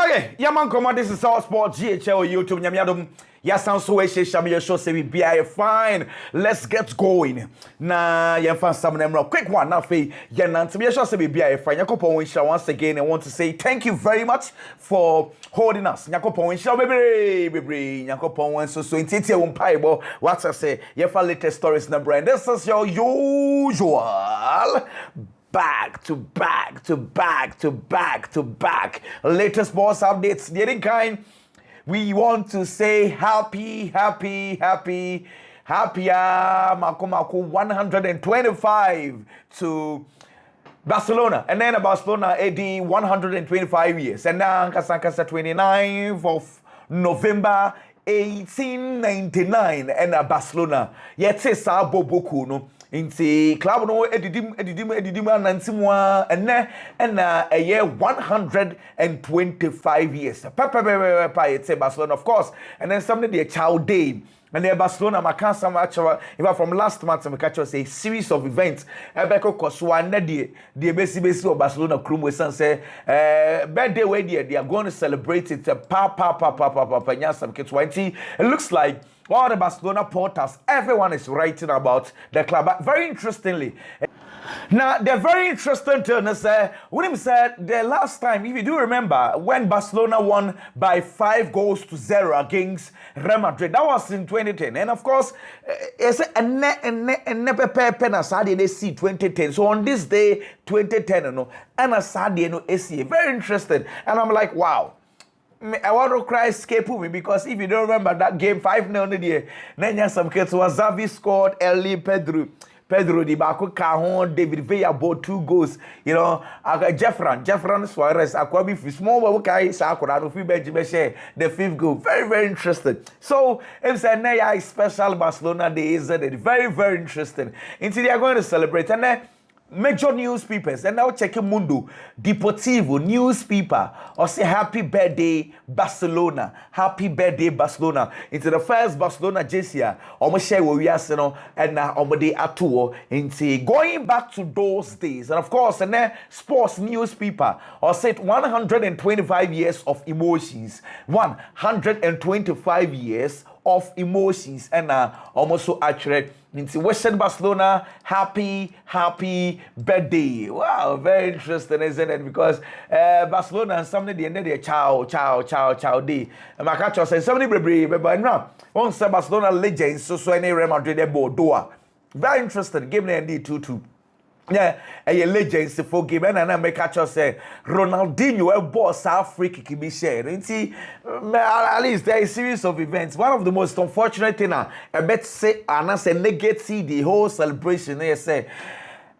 Okay, Yaman Koma, this is All Sport GHL YouTube. Nyamiadum, Yasan Sueshe Shamia show say we be fine. Let's get going. Na Yamfan Sam quick one. Now fe Yanan to be sure say we be fine. Yakopon Winsha once again. I want to say thank you very much for holding us. Yakopon Winsha baby. Yakopon Winsha so in Titi Umpaibo. What I say, Yafa latest stories number. And this is your usual back to back. Latest boss updates. The other kind, we want to say happy Mako 125 to Barcelona. And then Barcelona AD 125 years. And now Kasankasa 29th of November 1899 and Barcelona. Yet sa boboku no. Inti club no edidim nantimwa and a year 125 years. Papa it's Barcelona of course. And then something the child day. And then Barcelona, Macasa, actually, even from last month, I catch us a series of events. Ebeko Koswa, the base of Barcelona, Krum, say, birthday way they are going to celebrate it. It looks like all the Barcelona portals, everyone is writing about the club. But very interestingly, now, the very interesting turn is William said the last time, if you do remember, when Barcelona won by 5-0 against Real Madrid, that was in 2010. And of course, it's a Saturday see 2010. So on this day, 2010, and a Saturday, very interesting. And I'm like, wow. I want to cry escape me because if you don't remember that game 5-0, then some kids was Xavi scored early Pedro Di Baco Cajon, David Villa bought 2 goals. You know, Jeffran Suarez, Aquabi for small Wakai Sakura, the 5th goal. Very, very interesting. So it's a special Barcelona day, is very, very interesting. Until they are going to celebrate. And then major newspapers, and now checking Mundo Deportivo newspaper or say happy birthday Barcelona, happy birthday Barcelona. Into the first Barcelona jersey, almost share what we are saying, and now already at tour into going back to those days. And of course, and then sports newspaper or said 125 years of emotions, 125 years of emotions, and almost so accurate. Into Western Barcelona, happy birthday. Wow, very interesting, isn't it? Because Barcelona and somebody the end of their chow day. And my catcher says somebody but no, once Barcelona legends, so any Real Madrid Bordeaux. Very interesting. Game indeed 2-2. Yeah, a legends for game and I make catch us say Ronaldinho a boss Africa can be shared. And see, at least there is a series of events. One of the most unfortunate thing I bet say and I say negate the whole celebration they say.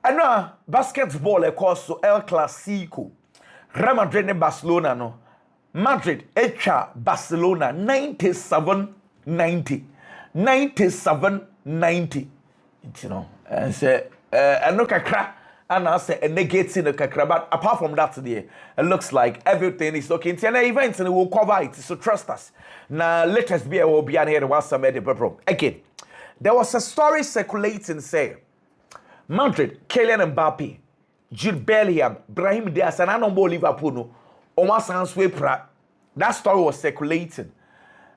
And now basketball of course so El Clasico. Real Madrid and Barcelona no. Madrid echa Barcelona 97-90. 97-90. You know, and say and no kakra and I say a negating the kakra, but apart from that today, it looks like everything is okay. And events and we'll cover it. So trust us. Now let us be here to watch some of the problem. Again, there was a story circulating say Madrid, Kylian Mbappe, Jude Bellingham, Brahim Diaz, and I don't believe Liverpool no. That story was circulating.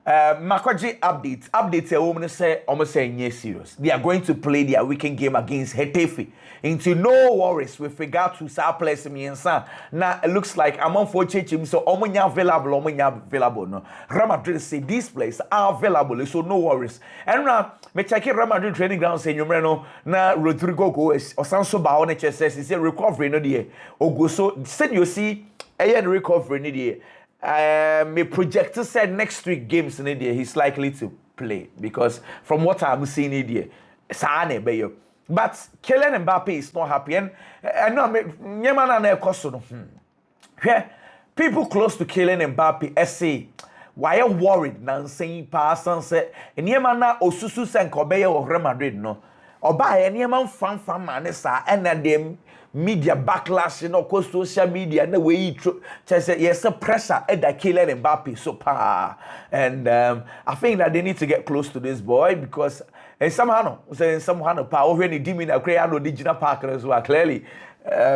Makwaji updates a woman say almost saying yes serious. They are going to play their weekend game against Getafe. Into no worries with regard to Sa place me and son. Now it looks like I'm on for him so omonya available no. Real Madrid say these places are available so no worries. And now me check Real Madrid training ground say no na Rodrigo goes or Sanso ba on HSS is a recovery no there. Ogo so said you see a recovery no there. Me projector said next week games in India he's likely to play because from what I'm seeing in India, but Kylian Mbappe is not happy and no people close to Kylian Mbappe say why are worried now saying pass and say Niemana Osusu Sankobe or Real Madrid no or buy any amount fan manesa and then them media backlash, you know, cause social media and the way you say yes, a pressure at the Kylian Mbappe so and I think that they need to get close to this boy because somehow power when he did me create no digital park as well clearly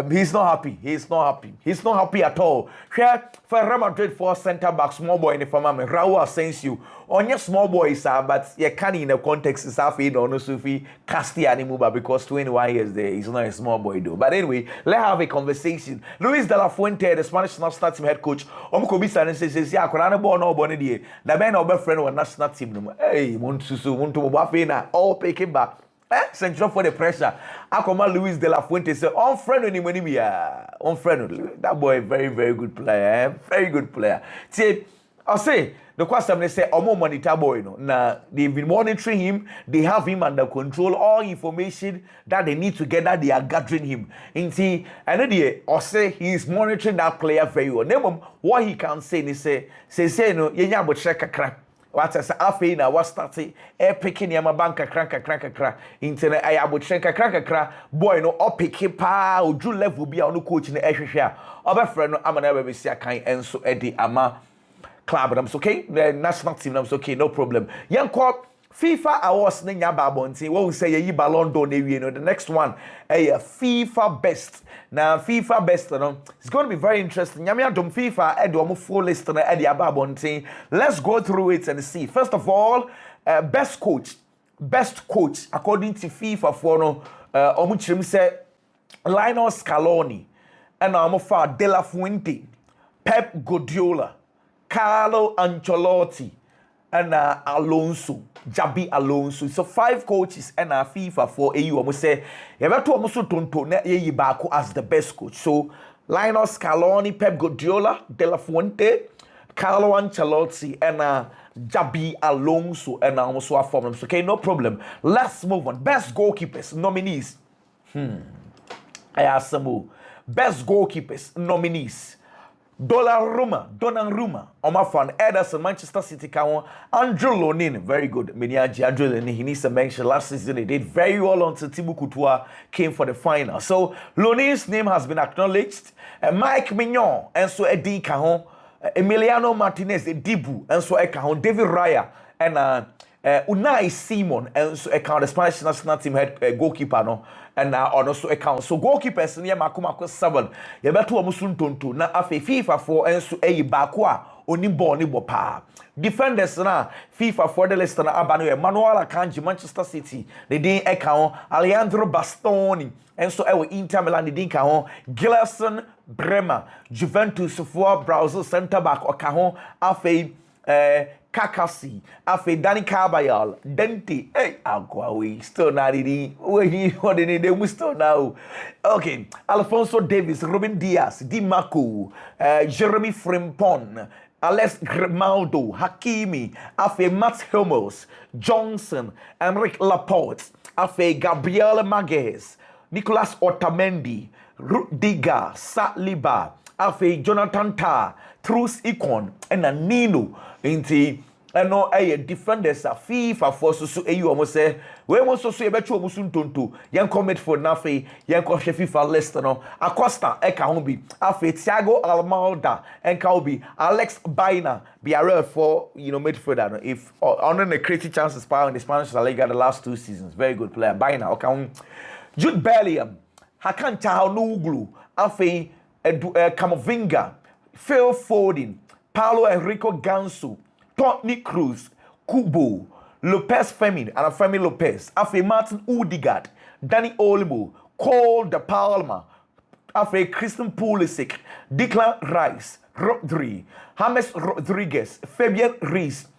He's not happy. He's not happy. He's not happy at all. Here for Real Madrid for centre back, small boy in the form of Raul Asensio. On your small boys, but you can in the context is half in on Sufi Castilla move because 21 years there. He's not a small boy though. But anyway, let's have a conversation. Luis de la Fuente, the Spanish national team head coach, Omkobisa and says, "Yeah, Korana born or born the man or friend or national team. Hey, want to Wafina, all pick him back." Central for the pressure. Akoma Luis de la Fuente say, on friend when we are on friend. That boy, very, very good player. Very good player. See, I'll say the question they say, Omo monitor boy, no. Now they've been monitoring him, they have him under control, all information that they need together, they are gathering him. And see, and then or say he is monitoring that player very well. Name what he can say, he say no, yeah, but check a crack. What I say, after na what started, picking yama banka cranka. Internet, I would check a crack, boy, no, or pick it, pa, or Drew level be on the coach in the Asia. Other friend, I'm an ever see a kind and so Eddie Ama club, I'm okay. The national team, I'm okay, no problem. Young court. FIFA awards ninya babonti. What we say ye Ballon d'Or you know. The next one, a FIFA best. Now FIFA best, it's going to be very interesting. Nyamia dom FIFA edo full list na edi babonti. Let's go through it and see. First of all, best coach according to FIFA for no omuchim say Lionel Scaloni and omofa De La Fuente, Pep Guardiola, Carlo Ancelotti, and Alonso, Jabi Alonso. So 5 coaches and FIFA for AU. I must say, you have to almost tonto na ye bako as the best coach. So Lionel Scaloni, Pep Guardiola, De La Fuente, Carlo Ancelotti, and Jabi Alonso, and almost our forms. Okay, no problem. Let's move on. Best goalkeepers nominees. I ask some more. Best goalkeepers nominees. Donnarumma, Omafan, Ederson, Manchester City, Andrew Lonin, very good. Miniaji, Andrew Lonin, he needs to mention last season he did very well until Thibaut Courtois came for the final. So, Lonin's name has been acknowledged. Mike Mignon, and so Eddie Cajon, Emiliano Martinez, Dibu, and so Cajon, David Raya, and Unai Simon, and so the Spanish national team head goalkeeper, no. And also account. So goalkeepers near Makumako 7. You better Musun Tonto. Now after FIFA 4 and so a Bakwa oni boni bopa. Defenders na FIFA 4 the list na Abanu Manuel Akanji Manchester City. They didn't account Alejandro Bastoni. And so our Inter Milan they didn't account Gilson Bremer. Juventus for Brazil centre back Okahon afe Kakasi, afe Dani Carvajal, Dente, hey, we still not in what they need, we still now. Okay, Alfonso Davis, Ruben Diaz, Di Marco, Jeremy Frimpong, Alex Grimaldo, Hakimi, afe Mats Hummels, Johnson, Enric Laporte, afe Gabriel Magalhaes, Nicolas Otamendi, Rudiger, Saliba, afe Jonathan Tah, Truss Icon, and Nino. Inti no defenders a FIFA for so you almost say we want so you betu omusun tonto yan comment for nafe yan ko FIFA list no Acosta eka ho bi afi Thiago Almada enka ho bi Alex Baina be a for midfielder if on the creative chances power in the Spanish La Liga the last 2 seasons very good player Baina okay Jude Bellingham Hakan Çalhanoğlu afi Camavinga Phil Foden Paulo Henrique Ganso, Toni Kroos, Kubo, Lopez Fermin, and Fermi Lopez, Afe Martin Odegaard, Dani Olmo, Cole De Palma, Afe Christian Pulisic, Declan Rice, Rodri, James Rodriguez, Fabian Ruiz,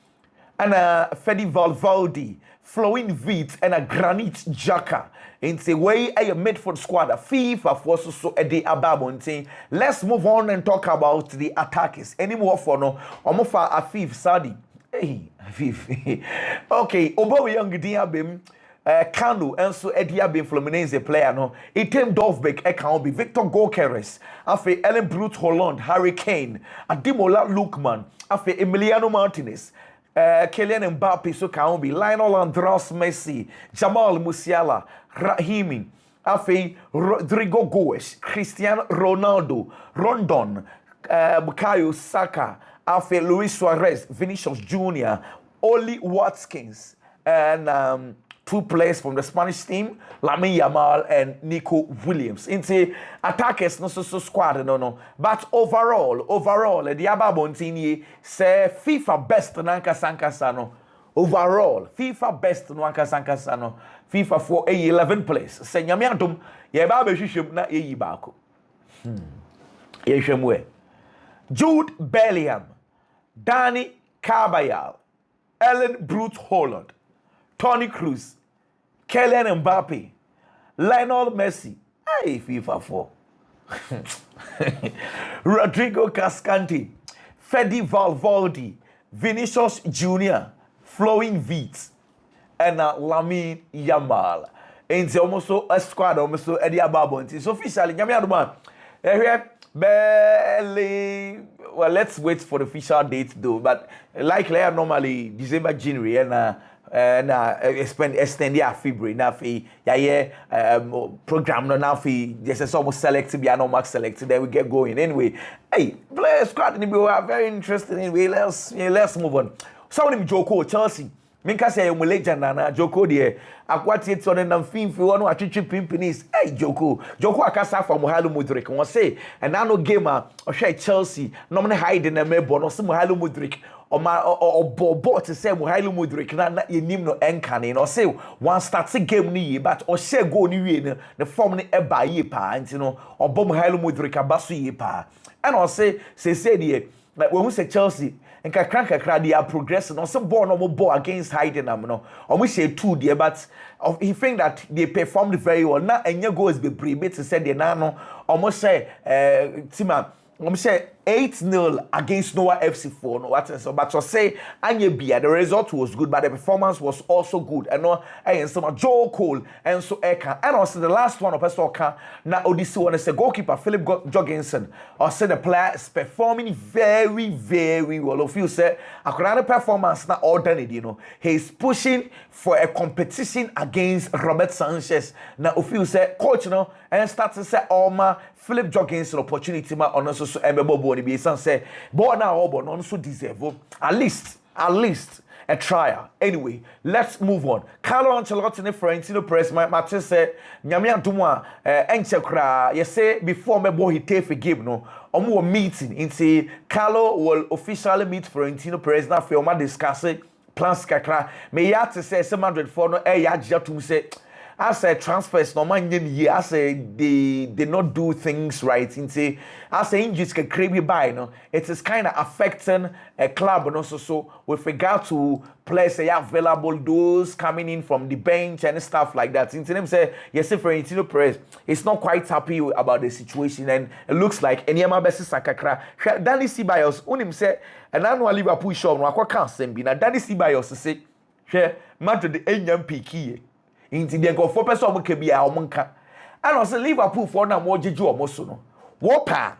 and Fede Valverde, Flowing Vite, and Granit Xhaka. It's a way a midfield squad, a FIFA for so a day ababonting. Let's move on and talk about the attackers. Any more for no? Omofa Afif Sadi. Hey, Afif. Okay, Obo Young Diabim, Kanu, and so Ediabim Fluminense player no. Item Dovbeck, Ekan be Victor Gokeres, Afe Ellen Brute Holland, Harry Kane, Ademola Lookman, Afe Emiliano Martinez. Kylian Mbappe so can be Lionel Andres Messi, Jamal Musiala, Rahimi, Afe Rodrigo Goes, Cristiano Ronaldo, Rondon, Bukayo Saka, Afe Luis Suarez, Vinicius Jr., Oli Watkins, and two players from the Spanish team, Lamine Yamal and Nico Williams. Into attackers no so squad no. But overall, the Ababontini say FIFA best nanka sankasano. Overall, FIFA best nanka sankasano. FIFA for a 11 place. Say nyamiantum ye ba be hwehwem na ye baako. Ye hwemwe. Jude Bellingham, Dani Carvajal, Ellen Brute Holland, Toni Kroos, Kylian Mbappe, Lionel Messi, hey FIFA 4, Rodrigo Cascante, Fede Valverde, Vinicius Jr., Flowing Vite, and Lamine Yamal. It's almost a squad, almost so Eddie Ababon. It's officially Yamiaduma. Barely. Well, let's wait for the official date though. But likely normally December, January, and extend their February. Now program now just almost selected, be normal selected. Then we get going anyway. Hey, player squad we are very interested anyway. Let's move on. Someone Joko Chelsea. Minka say I'm a legend na Joko de akwati eto ne nam finfi wono atwetwe pimpinis hey Joko akasa for Mohalu Mudrik won say and na no game a ohwe Chelsea no me hide na mebo no se Mohalu Mudrik obo to say Mohalu Mudrik na yenim no enkane no say one start game ni but o share goal ni wie ne form ni eba ye pa nti no obo Mohalu Mudrik abaso ye pa and o say de like when we say Chelsea and they are progressing. Also, born no ball against hiding them. No, or we say two there, but he think that they performed very well. Now, and your goals be brave to say the nano almost say Tima. I'm say 8-0 against Noah FC4. No, what so? But to say Anya the result was good, but the performance was also good. And no, and some Joe Cole and so Eka. And also the last one of Esoka. Now Odisi one is the goalkeeper Philip Jorgensen. Or say the player is performing very, very well. If you say a performance not all done it, you know, he's pushing for a competition against Robert Sanchez. Now if you say coach, you know, and start to say my Philip Jorgensen opportunity ma on so emebo ni be say but now obo no so deserve at least a trial. Anyway, let's move on. Carlo Ancelotti ne Florentino Perez Martin say nyame adom a enche kra ye say before mebo he take a game no omo meeting into Carlo will officially meet Florentino Perez na fe o discuss plans kakra me ya to say Madrid for no ya jatum say as a transfers no man ye as they did not do things right into as injuries can crazy by no it is kind of affecting a club and also so with regard to players available those coming in from the bench and stuff like that into them say yes Florentino Perez is not quite happy about the situation and it looks like Enyama Besi Sakakra Danny Ceballos unim say and annual Liverpool show no akwa can be na Danny Ceballos say hwe Madrid enyam piki inti de go for person mo ka bia o monka and also Liverpool for na mo jeju o mo so no wo pa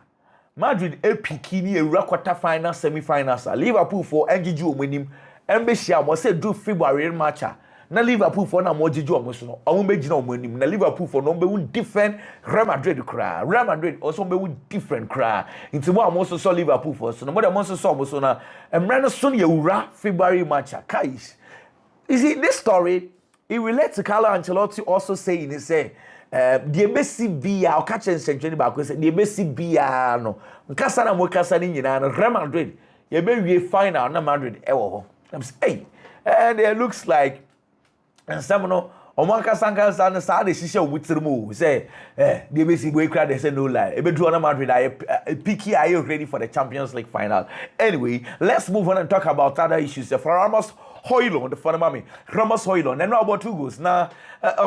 Madrid epiki ni ewura quarter final semi finals Liverpool for enjeju o monim embehia mo say do February match na Liverpool for na mo jeju o mo so no o mo begina o monim na Liverpool for no be different Real Madrid also be different cry inti mo so Liverpool for so no mo de mo so na emre no so na ewura February match guys you see this story. It relates to Carlo Ancelotti also saying, he say, the Messi bia or catch and century back say the Messi bia no. Nkasa na mo kasa ni nyina no Real Madrid. You be we final na Madrid e wo ho. I'm say, hey, and it looks like and some no omo kasa na sa de shisha wutirumu say the Messi boy crowd they say no lie. E be do na Madrid I picky are you ready for the Champions League final. Anyway, let's move on and talk about other issues. For Ramos Højlund, for the mommy, Ramos Højlund, and now about 2 goals. Now,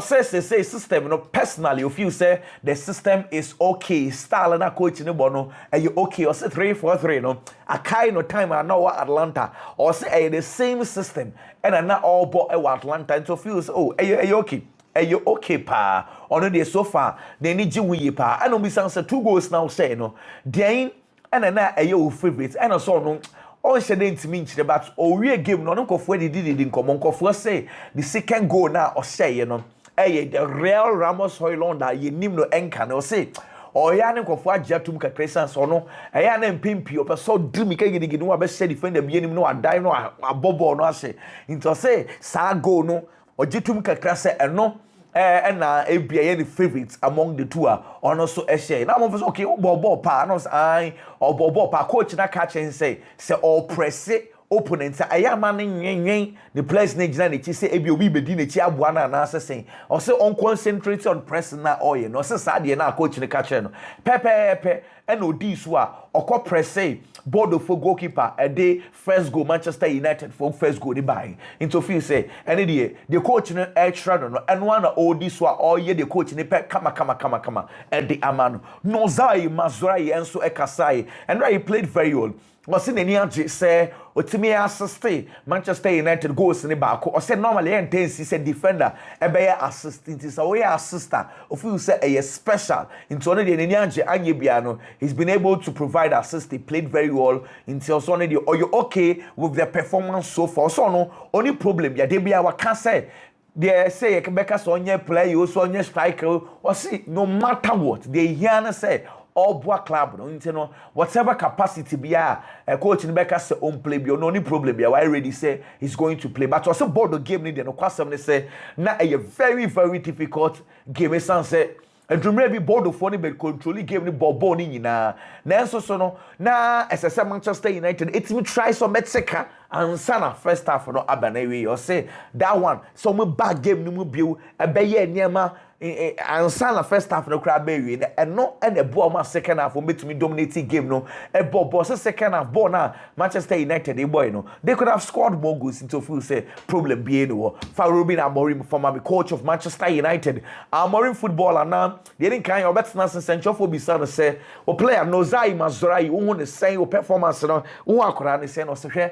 say system, you know, personally, if you say the system is okay, style and a coach in the bono, and you okay, or say 3-4-3, no, a kind of time I know Atlanta, or say the same system, and I not all bought Atlanta, and so feels, oh, are you okay? Are you okay, pa? On the so far, they need you, pa. I don't be saying 2 goals now, say, no, Dane, and then are your favorite, and also, no. On shouldn't mean but we game no nkofo did in common nkofo say the second goal now or say you know the real Ramos Højlund that you nim no enka no say or ya nkofo ajatum kakresan so no ya na mpempi o so dream ka gidi no be say defend the bienim no adai no abobo no ase into say sa goal no ojitum kakra se eno na ebia ye the favorites among the two or no so share na mo say okay ball pa no ai or ball pa coach na catch and say all press opponent aya man nwen the players na gina na chi say ebi obi bedi na chi aboa na na asesen or say on concentrate on press na oye no say saa de na coach na catch no pepe and odi so a okọ press board for goalkeeper a day first goal Manchester United for first goal they buy into feel say any the coach no extra no and one odi so all year the coach ne pe kama and the amano no zai mazrai enso ekasai and he played very well. Was in any age say otimi assist Manchester United goals in the back or say normally intense is a defender e be assistant is a way assistant of you say a special into only the any age anye bia no he's been able to provide assist. He played very well until so only or you okay with the performance so far so no only problem ya dey bia wa can say they say Quebec so onye play you so onye striker or see no matter what they hear say all boa club no you know whatever capacity bia a coach in Becca say on play bi no any problem bia why already say he's going to play but also board the game need no kwasem ne say na a very difficult game sense say Edrumre bi board of phone be control game ni ball ni nyina na enso so no na SS Manchester United it me try some Mexica and sana first half no abana we or say that one so me back game ni mu biu e be ye niema and sana first half no crab be and no and the ball ma second half metumi dominating game no e ball second half ball na Manchester United e boy no they could have scored more goals into feel say problem be no for Ruben Amorim former coach of Manchester United Amorim footballer na they didn't kind of better central for be say o player no zai mazrai who want to say o performance no who akora ne say no se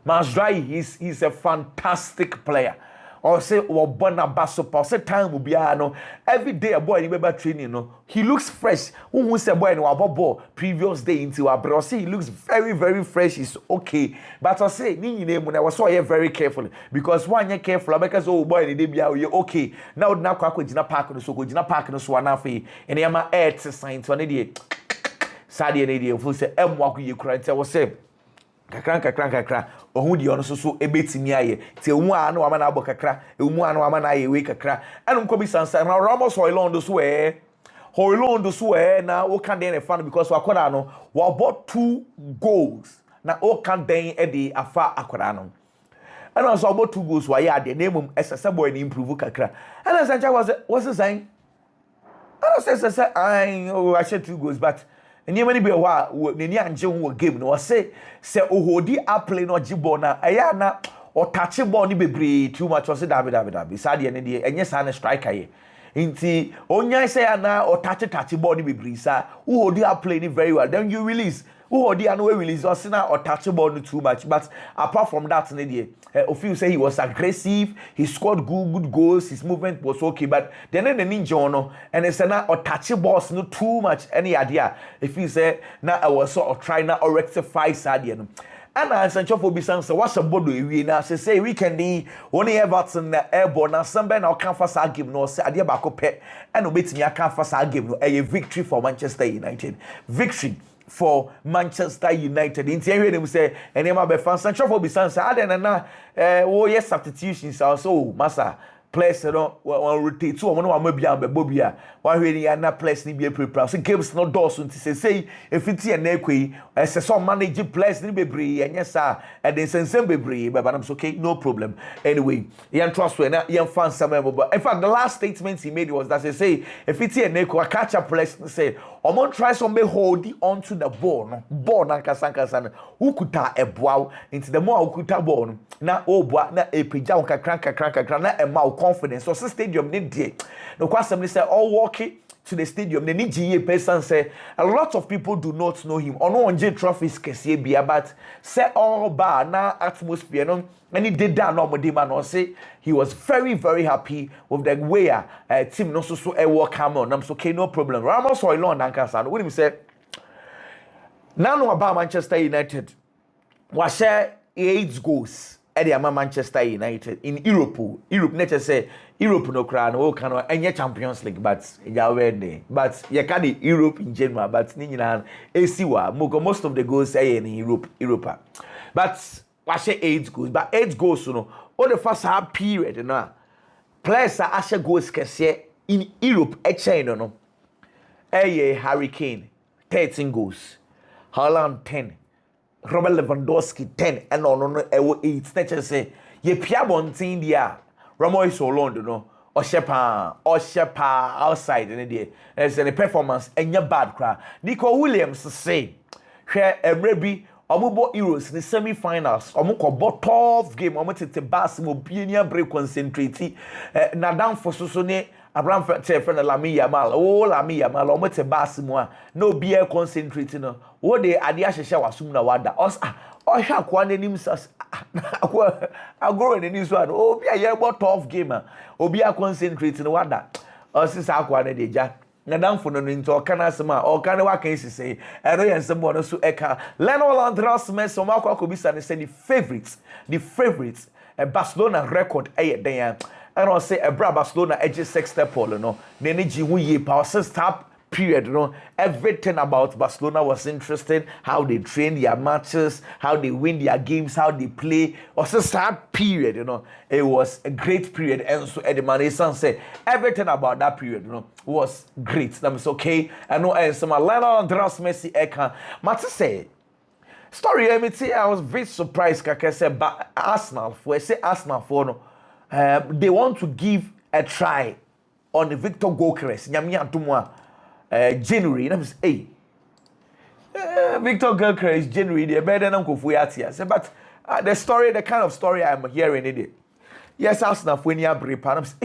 Mazrai he's a fantastic player. Or say Wabana Basopa, say time will be no every day a boy in Weber training no he looks fresh. Who say boy in Wababo previous day into Abrosi he looks very fresh. He's okay. But I say ni name when I was so very careful because one you careful because oh boy in the day you okay. Now kwa jina park no so go jina park no so anafi and yama air sign to an idiot. Sadi an idiot who say emwa you cry tell was say kakra ohun di ono so ebetimi aye te hu a na na abo kakra emu a na na aye we kakra anu nko bi sansa na Ramos Hoylondo so na o kan den e fan because wakoda no wa bought 2 goals na o kan den e di afa akoda no and so about 2 goals wa ya de na emum esese boy ni improve kakra and Sancha was saying I don't say I should 2 goals but and you many be wa ni anje ho game no say ohodi a play no gibon na aya na o touch ball ni bebre too much o say dabi sad ye ne de enye sa na striker ye nti onya say na o touch ball ni bebre sa ohodi a play ni very well then you release ohodi an we release o say na o touch ball ni too much but apart from that ne de I feel say he was aggressive, he scored good goals, his movement was okay, but then the ninja no and it's na or touchy balls no too much any idea. If you say now I was sort of trying to rectify Sadian. And I Sancho for Bisan so what's a bodo we now say weekend only Everton airborne now somebody now can't fast game no say adia bako pet and obey me I can't fast game no a victory for Manchester United. Victory for Manchester United. In theory, they say, and they might be fans. And trouble be sans. I don't know. Oh yes, substitutions also. Massa players no one rotate. So one more maybe am be Bobia. One really are not players ni be prepare. So games no doors. So say if it's a nekwe, as some manage players ni be brave. And yes sir, and then send be brave. But I'm okay, no problem. Anyway, you trust when you fans some. But in fact, the last statement he made was that they say if it's a nekwe, catch up players say. Omo try some be holding onto the ball no ball na kasanka who could ta eboa into the more who ta ball no na obua na epija kakra na ema confidence so stadium need dey no kwasem say all walking to the stadium the need person say a lot of people do not know him ono onje trophies kese bia but say all bar na atmosphere no and he did that no man or say he was very happy with the way team no so work hammer and I'm so okay no problem Ramos Hoylondo and Kansano what him say now no about Manchester United was share 8 goals at the Manchester United in Europe nature say Europe no crown no can any Champions League but ya there but you can the Europe in general but ni nyina esiwa most of the goals say in Europe but was 8 goals but 8 goals no all the first half period na players are ashe goals kese in Europe China no Harry Kane 13 goals, Haaland 10, Robert Lewandowski 10 and no 8 snatches say ye pia bontin dia Ramoy Solond no or shepa outside in the as any performance and your bad cry Nico Williams say share Emrebi Omubo Euros in the semi-finals. Omuko tough game. Omutete bas mo bienya break concentrate. Na down for Susone Abraham friend Lami Yamal. Oh Lami Yamal. Omutete bas mo no be concentrate no. What they adi ahyehyɛ wasum na wada. Os ohwa akwa nanim sas. Agoro nanim so ano. Obi a tough game. Obi a concentrate no wada. Osisa akwa na deja. Nadamfo no into okana sema okana wa kan sisi eno yensemo no so eka Lionel Andres Messi omakwa kobisa ne say the favorites Barcelona record den and I say Barcelona edge 6 step all no ne ne ji hu ye power 6 period, everything about Barcelona was interesting. How they train their matches, how they win their games, how they play. Also, that period, it was a great period. And so Eddie Manesan said everything about that period, was great. That was okay. I know, and so my Lionel Andres Messi, Eka, Mata say. Story, I was very surprised. Kaka said, but Arsenal, they want to give a try on Victor Gokres. January, and I was Victor Gokres is January, they're better than Kofuyatia. But the kind of story I'm hearing it. Yes, Arsenal, when you have repairs,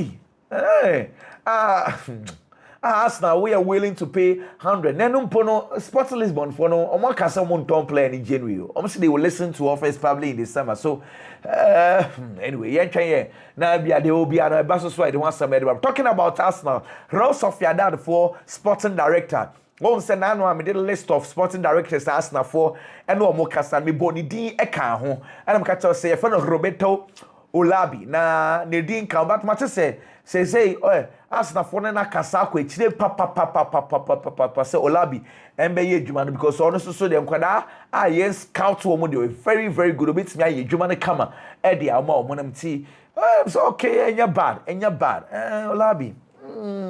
Arsenal, we are willing to pay 100. Nenum pono Sports Lisbon for no Omar Casamon don't play in January. Obviously, they will listen to offers probably in the summer. So anyway, now they will be a basis why they want some. Talking about Arsenal, Ross of Yadad for sporting director. One said, "I made a list of sporting directors Arsenal for, and no more Casan me boni di eka ho." And I'm catching say a friend of Roberto Olabi. Na Nedin Kalbat Matter say, Arsenal for na Kasako, chile papa say Olabi, MBA Juman because honestly so them kwada yes scout woman they were very very good bit me Juman kama Eddie Alma monam tea. So okay, and you're bad, Olabi.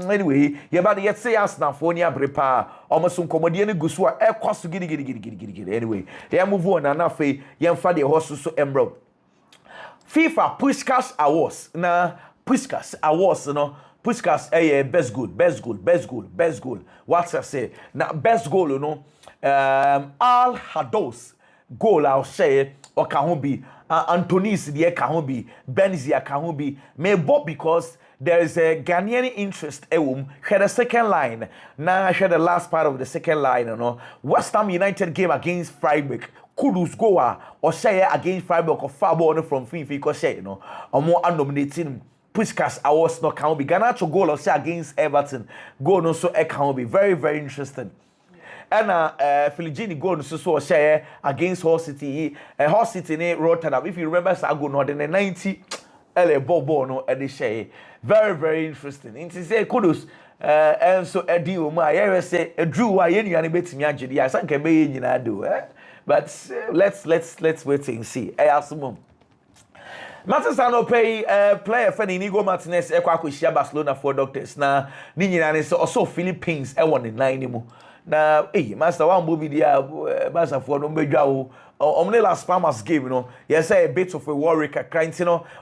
Anyway, you about yet say Arsenal for near prepare almost some comedian gusua air cost to giddy. Anyway, they move on and afe yan fa the horse so embro. FIFA Puskas Awards Awards Puskas best goal. What's I say? Now best goal Al Hados goal I'll say or Kahubi Antonis the Kahubi Benzia Kahubi may both because there is a Ghanaian interest had a second line. Now I had the last part of the second line, West Ham United game against Freiburg. Kudus goa or share against Freiburg or Fabo from Fifa because or more nominating Puskas Awards no can be Ganacho goal or say against Everton. Goal no so can be very, very interesting. And Filigini goal so share against Hull City. Hull City Rotterdam. If you remember Sago no in the 90 LA Bobo no at the share. Very, very interesting. It is a Kudus and so a deal my say a drew I any bit me actually. I think I do. But let's wait and see. Matisano pay player for Inigo Martinez Equacushia Barcelona for doctors. Now, Ninian is also Philippines. I want in 9 now, Master one movie there, Master for no Omne last Palmas game, yes, a bit of a worry, crying,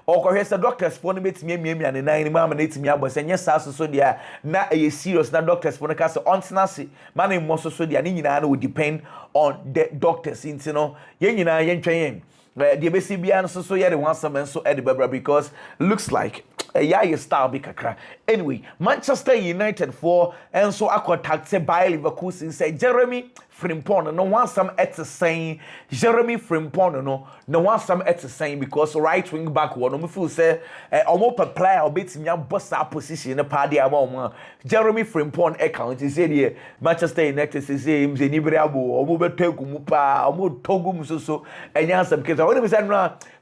or here's the doctors for me and 9 mamma me up, and yes, so dear, not a serious, not doctors for the castle on Snassi. Money most so dear, Nina would depend on the doctors, Yenina, Yen. The BCB so yeah, the one some and so Edinburgh because looks like a star big kakra. Anyway, Manchester United for and so I contacted by Leverkusen say Jeremy Frimpong no one some at the same Jeremy Frimpong no one some at the same because right wing back one no feel say almost a player or bit me boss up position in the party about Jeremy Frimpong account is here Manchester United says him Zenibrabo or Mubeteku Mupa or Togum so and yes some kids I want to say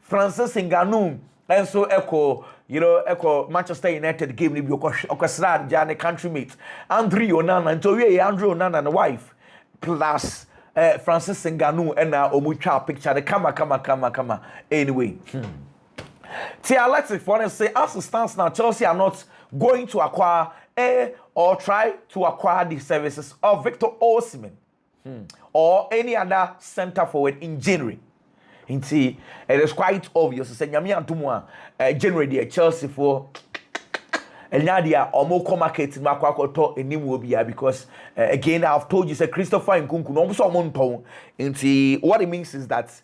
Francis Ngannou and so echo Manchester United game ni bi okosra ja country mate Andrew Onana and Andrew Onana and wife plus Francis Ngannou and omutwa picture the kama anyway Alexis for say as it stands now, Chelsea are not going to acquire or try to acquire the services of Victor Osimhen or any other centre forward in January. It is quite obvious. Say Nyame Antumwa January Chelsea for Nadia or more market in Makwakoto in Nimwobia because again I've told you say Christopher Nkunku no so monton. What it means is that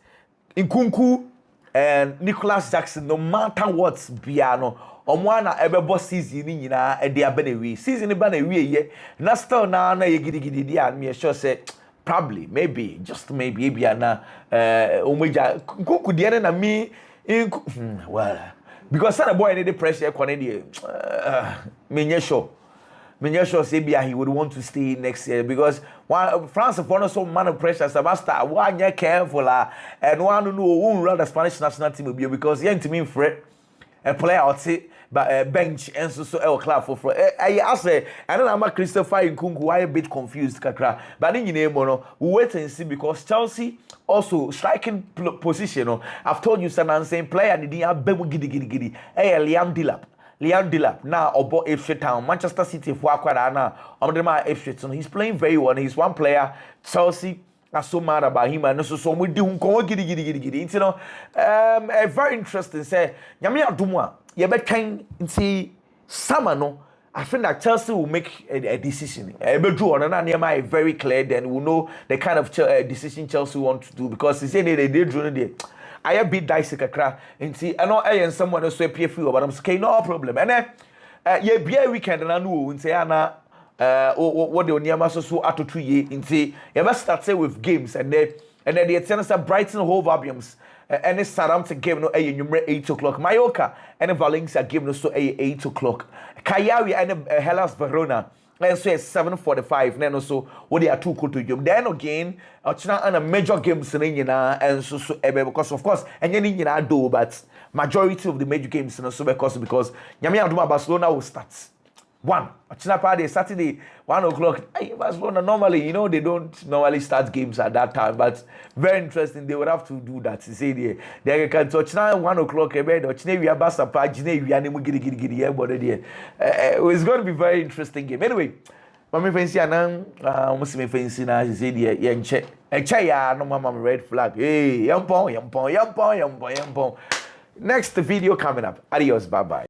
Nkunku and Nicholas Jackson, no matter what, Biano, or one ever boss season in a dear Benewi, season in Benewi, ye, not still now, you giddy, and me sure say, probably, maybe, just maybe, Biana, Omeja, Kuku, the other than me, well, because son of boy need the pressure, Canadian, me sure. Menyesho say he would want to stay next year because France upon so man of pressure Sebastian one year careful and one who won't run the Spanish national team because he ain't to me Fred a player out say but bench and so El club for I say I don't know about Christopher Nkunku why a bit confused kakra but in name we wait and see because Chelsea also striking position I've told you son saying player and the bemu gidi Liam Delap now obo Ipswich Town Manchester City for akwara na omdema Ipswich so he's playing very well he's one player Chelsea are so mad about him and so we do gidi you know very interesting say nyame adumwa ye bekan nti summer no I think that Chelsea will make a decision. Very clear. Then we'll know the kind of decision Chelsea want to do because they say they did. I have beat dicey kakra. And see, I know I and someone else so pay but I'm saying no problem. And yeah, be a weekend and I know and say Anna what the Onyama so out to 2 years. And see, you must start say with games and then the attendance at Brighton Hove Albions. And it's Southampton game no number 8 o'clock. Mallorca and Valencia game no so 8 o'clock. Cagliari and Hellas Verona. And so it's 7:45. Then also what they are too cool to you. Then again, and a major games and so because of course and you do but majority of the major games and so because Nyame Aduma Barcelona will start. One, Saturday, 1 o'clock. Hey, Barcelona normally, you know, they don't normally start games at that time, but very interesting. They would have to do that. You see, they can touch now 1 o'clock. It's going to be very interesting game. Anyway, Mami fancy anang, Muslim fancy na. He said, "Yeah, no mama red flag. Hey, yampong. Next video coming up. Adios, bye bye."